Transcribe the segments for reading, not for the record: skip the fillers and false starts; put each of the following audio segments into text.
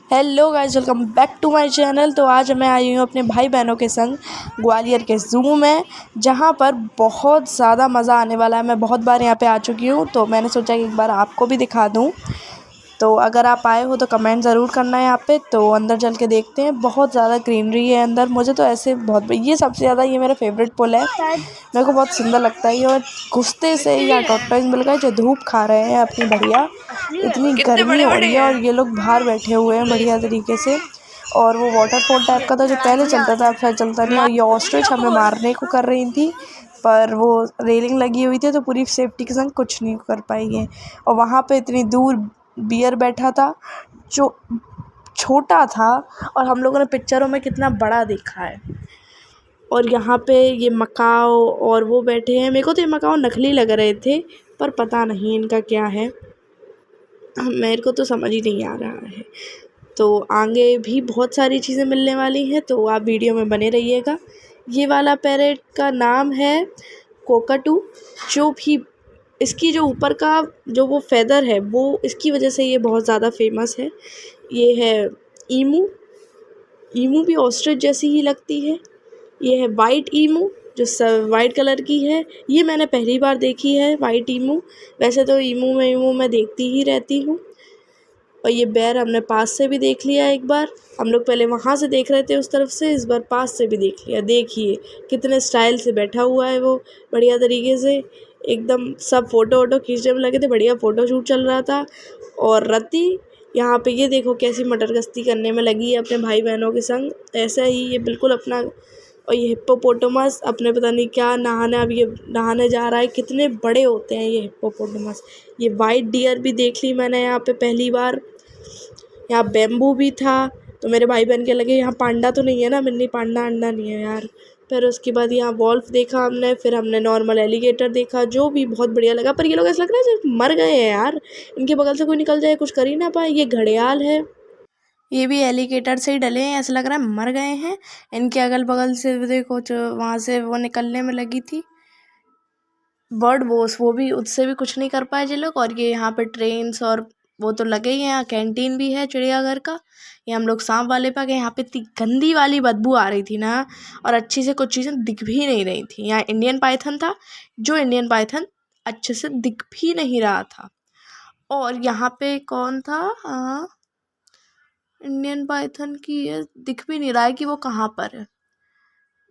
Hello guys, welcome back to my channel. तो आज मैं आई हूँ अपने भाई बहनों के संग ग्वालियर के ज़ू में, जहाँ पर बहुत ज़्यादा मज़ा आने वाला है। मैं बहुत बार यहाँ पे आ चुकी हूँ, तो मैंने सोचा कि एक बार आपको भी दिखा दूँ। तो अगर आप आए हो तो कमेंट ज़रूर करना है यहाँ पे। तो अंदर चल के देखते हैं। बहुत ज़्यादा ग्रीनरी है अंदर। मुझे तो ऐसे बहुत, ये सबसे ज़्यादा ये मेरा फेवरेट पुल है। मेरे को बहुत सुंदर लगता है ये। और घुसते से यहाँ टॉर्टोइस मिल गए जो धूप खा रहे हैं अपनी बढ़िया। इतनी गर्मी हो रही है और ये लोग बाहर बैठे हुए हैं बढ़िया तरीके से। और वो वाटरफॉल टाइप का था जो पहले चलता था, अब शायद चलता नहीं। और ये ऑस्ट्रिच हमें मारने को कर रही थी, पर वो रेलिंग लगी हुई थी तो पूरी सेफ्टी के संग कुछ नहीं कर पाई है। और वहाँ पे इतनी दूर बियर बैठा था जो छोटा था, और हम लोगों ने पिक्चरों में कितना बड़ा देखा है। और यहाँ पे ये मकाओ और वो बैठे हैं। मेरे को तो ये मकाओ नकली लग रहे थे, पर पता नहीं इनका क्या है, मेरे को तो समझ ही नहीं आ रहा है। तो आगे भी बहुत सारी चीज़ें मिलने वाली हैं, तो आप वीडियो में बने रहिएगा। ये वाला पैरेट का नाम है कोकाटू। जो भी इसकी जो ऊपर का जो वो फेदर है, वो इसकी वजह से ये बहुत ज़्यादा फेमस है। ये है ईमू। ईमू भी ऑस्ट्रिच जैसी ही लगती है। ये है वाइट ईमू जो वाइट कलर की है। ये मैंने पहली बार देखी है वाइट ईमू। वैसे तो ईमू मैं देखती ही रहती हूँ। और ये बेर हमने पास से भी देख लिया एक बार। हम लोग पहले वहाँ से देख रहे थे उस तरफ से, इस बार पास से भी देख लिया। देखिए कितने स्टाइल से बैठा हुआ है वो, बढ़िया तरीके से एकदम। सब फ़ोटो वोटो खींचने में लगे थे, बढ़िया फ़ोटो शूट चल रहा था। और रति यहाँ पे ये देखो कैसी मटर गश्ती करने में लगी है अपने भाई बहनों के संग। ऐसा ही ये बिल्कुल अपना। और ये हिप्पोपोटामस अपने पता नहीं क्या नहाने, अब ये नहाने जा रहा है। कितने बड़े होते हैं ये हिप्पोपोटामस। ये वाइट डियर भी देख ली मैंने यहाँ पे पहली बार। यहाँ बेम्बू भी था, तो मेरे भाई बहन के लगे यहाँ पांडा तो नहीं है ना, मिनी पांडा अंडा नहीं है यार। फिर उसके बाद यहाँ वॉल्फ देखा हमने, फिर हमने नॉर्मल एलिगेटर देखा जो भी बहुत बढ़िया लगा। पर ये लोग ऐसा लग रहा है जैसे मर गए हैं यार, इनके बगल से कोई निकल जाए कुछ कर ही ना पाए। ये घड़ियाल है, ये भी एलिगेटर से ही डले हैं, ऐसा लग रहा है मर गए हैं। इनके अगल बगल से देखो जो वहाँ से वो निकलने में लगी थी बर्ड वॉश, वो भी उससे भी कुछ नहीं कर पाए ये लोग। और ये यहाँ पे ट्रेन्स और वो तो लगे ही हैं। यहाँ कैंटीन भी है चिड़ियाघर का। ये हम लोग सांप वाले पे गए, यहाँ पे इतनी गंदी वाली बदबू आ रही थी ना, और अच्छी से कुछ चीज़ें दिख भी नहीं रही थी। यहाँ इंडियन पाइथन था, जो इंडियन पाइथन अच्छे से दिख भी नहीं रहा था। और यहाँ पे कौन था, हाँ इंडियन पाइथन की ये दिख भी नहीं रहा है कि वो कहाँ पर है।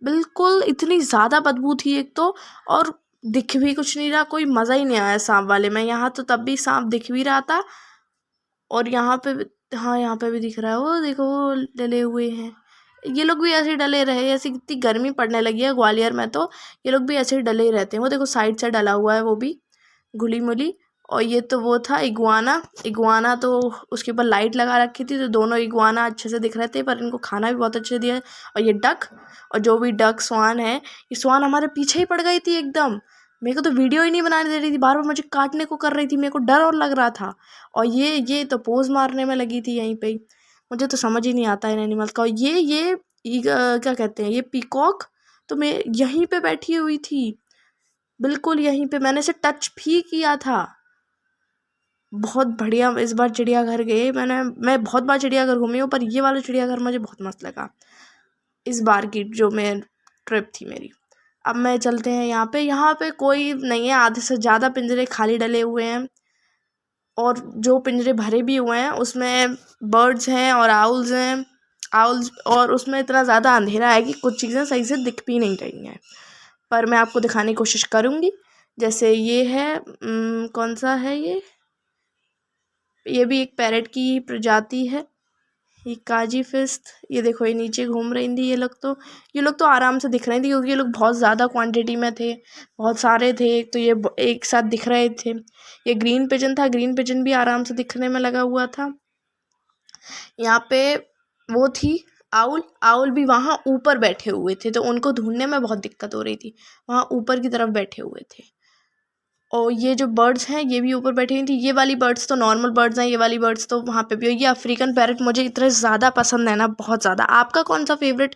बिल्कुल इतनी ज़्यादा बदबू थी एक तो, और दिख भी कुछ नहीं रहा। कोई मज़ा ही नहीं आया सांप वाले में। यहाँ तो तब भी सांप दिख भी रहा था, और यहाँ पे हाँ यहाँ पे भी दिख रहा है। वो देखो वो डले हुए हैं। ये लोग भी ऐसे ही डले रहे। ऐसे कितनी गर्मी पड़ने लगी है ग्वालियर में, तो ये लोग भी ऐसे ही डले ही रहते हैं। वो देखो साइड से डला हुआ है वो भी घुली मुली। और ये तो वो था इगुआना। इगुआना तो उसके ऊपर लाइट लगा रखी थी, तो दोनों इगुआना अच्छे से दिख रहे थे, पर इनको खाना भी बहुत अच्छे से दिया है। और ये डक, और जो भी डक स्वान है, ये स्वान हमारे पीछे ही पड़ गई थी एकदम। मेरे को तो वीडियो ही नहीं बनाने दे रही थी, बार बार मुझे काटने को कर रही थी। मेरे को डर और लग रहा था। और ये तो पोज मारने में लगी थी यहीं पे ही। मुझे तो समझ ही नहीं आता इन एनिमल्स का। और ये क्या कहते हैं, ये पीकॉक तो मैं यहीं पे बैठी हुई थी, बिल्कुल यहीं पे। मैंने इसे टच भी किया था। बहुत बढ़िया इस बार चिड़ियाघर गए। मैं बहुत बार चिड़ियाघर घूमी हूँ, पर ये वाला चिड़ियाघर मुझे बहुत मस्त लगा इस बार की जो मैं ट्रिप थी मेरी। अब मैं चलते हैं यहाँ पे कोई नहीं है, आधे से ज़्यादा पिंजरे खाली डले हुए हैं। और जो पिंजरे भरे भी हुए हैं उसमें बर्ड्स हैं और आउल्स हैं। आउल्स, और उसमें इतना ज़्यादा अंधेरा है कि कुछ चीज़ें सही से दिख भी नहीं रही हैं, पर मैं आपको दिखाने की कोशिश करूँगी। जैसे ये है कौन सा है ये भी एक पैरेट की प्रजाति है, ये काजी फिस्ट। ये देखो ये नीचे घूम रही थी। ये लोग तो आराम से दिख रही थी, क्योंकि ये लोग बहुत ज़्यादा क्वांटिटी में थे, बहुत सारे थे। तो ये एक साथ दिख रहे थे। ये ग्रीन पिजन था, ग्रीन पिजन भी आराम से दिखने में लगा हुआ था। यहाँ पे वो थी आउल। आउल भी वहाँ ऊपर बैठे हुए थे, तो उनको ढूंढने में बहुत दिक्कत हो रही थी। वहाँ ऊपर की तरफ बैठे हुए थे। और ये जो बर्ड्स हैं ये भी ऊपर बैठी हुई थी। ये वाली बर्ड्स तो नॉर्मल बर्ड्स हैं, ये वाली बर्ड्स तो वहाँ पे भी है। ये अफ्रीकन पैरेट मुझे इतने ज़्यादा पसंद है ना, बहुत ज़्यादा। आपका कौन सा फेवरेट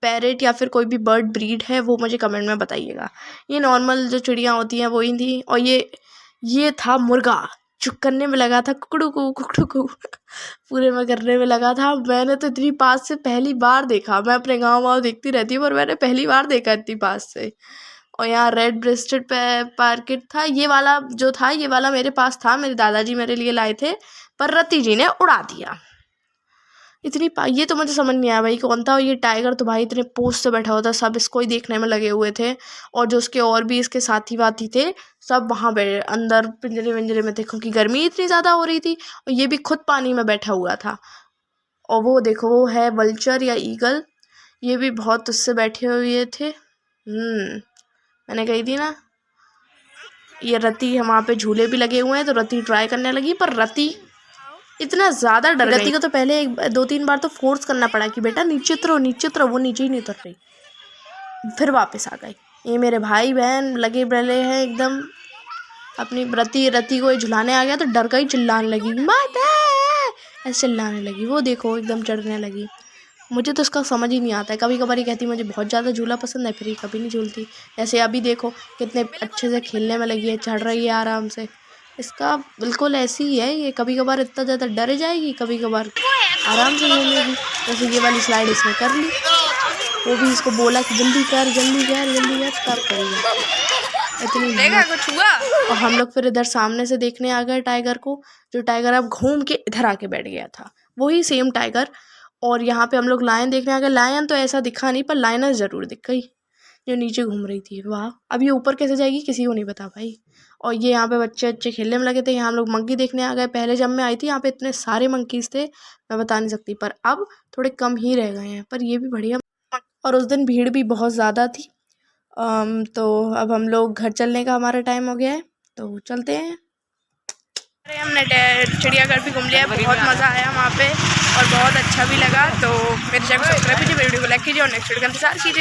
पैरेट या फिर कोई भी बर्ड ब्रीड है वो मुझे कमेंट में बताइएगा। ये नॉर्मल जो चिड़िया होती हैं वही थी। और ये था मुर्गा। चुप करने में लगा था, कुकड़ू को पूरे में करने में लगा था। मैंने तो इतनी पास से पहली बार देखा। मैं अपने गाँव देखती रहती हूँ, पर मैंने पहली बार देखा इतनी पास से। और यहाँ रेड ब्रेस्टेड पैरकिट था, ये वाला जो था, ये वाला मेरे पास था, मेरे दादाजी मेरे लिए लाए थे, पर रति जी ने उड़ा दिया। ये तो मुझे समझ नहीं आया भाई कौन था। और ये टाइगर तो भाई इतने पोस्ट से बैठा हुआ था, सब इसको ही देखने में लगे हुए थे। और जो उसके और भी इसके साथी वाथी थे, सब वहाँ अंदर पिंजरे विंजरे में थे, क्योंकि गर्मी इतनी ज़्यादा हो रही थी। और ये भी खुद पानी में बैठा हुआ था। और वो देखो, वो है वल्चर या ईगल, ये भी बहुत उससे बैठे हुए थे। मैंने कही थी ना, ये रति वहाँ पे झूले भी लगे हुए हैं, तो रति ट्राई करने लगी, पर रति इतना ज़्यादा डर गई। रति को तो पहले 2-3 बार तो फोर्स करना पड़ा कि बेटा नीचे उतरो, नीचे उतरो। वो नीचे ही नहीं उतर रही, फिर वापस आ गई। ये मेरे भाई बहन लगे बड़े हैं एकदम। अपनी रति को झुलाने आ गया तो डर गई, चिल्लाने लगी, माता ऐसे चिल्लाने लगी। वो देखो एकदम चढ़ने लगी। मुझे तो उसका समझ ही नहीं आता है। कभी कभार ये कहती मुझे बहुत ज़्यादा झूला पसंद है, फिर ये कभी नहीं झूलती। जैसे अभी देखो कितने अच्छे से खेलने में लगी है, चढ़ रही है आराम से। इसका बिल्कुल ऐसी ही है, ये कभी कभार इतना ज़्यादा डर जाएगी, कभी कभार आराम से झूलेगी। जैसे ये वाली स्लाइड इसने कर ली, वो भी इसको बोला कि जल्दी कर तब करेगा। इतनी देखा कुछ हुआ। और हम लोग फिर इधर सामने से देखने आ गए टाइगर को, जो टाइगर अब घूम के इधर आके बैठ गया था, वही सेम टाइगर। और यहाँ पे हम लोग लायन देखने आ गए। लायन तो ऐसा दिखा नहीं, पर लायनस ज़रूर दिख गई, जो नीचे घूम रही थी। वाह, अब ये ऊपर कैसे जाएगी किसी को नहीं पता भाई। और ये यहाँ पे बच्चे खेलने में लगे थे। यहाँ हम लोग मंकी देखने आ गए। पहले जब मैं आई थी यहाँ पे इतने सारे मंकीज़ थे, मैं बता नहीं सकती, पर अब थोड़े कम ही रह गए हैं, पर ये भी बढ़िया। और उस दिन भीड़ भी बहुत ज़्यादा थी। तो अब हम लोग घर चलने का हमारा टाइम हो गया है, तो चलते हैं। अरे हमने चिड़ियाघर भी घूम लिया, बहुत मज़ा आया वहाँ पे और बहुत अच्छा भी लगा। तो मेरे चैनल को सब्सक्राइब कीजिए, वीडियो को लाइक कीजिए और नेक्स्ट वीडियो का इंतजार कीजिए।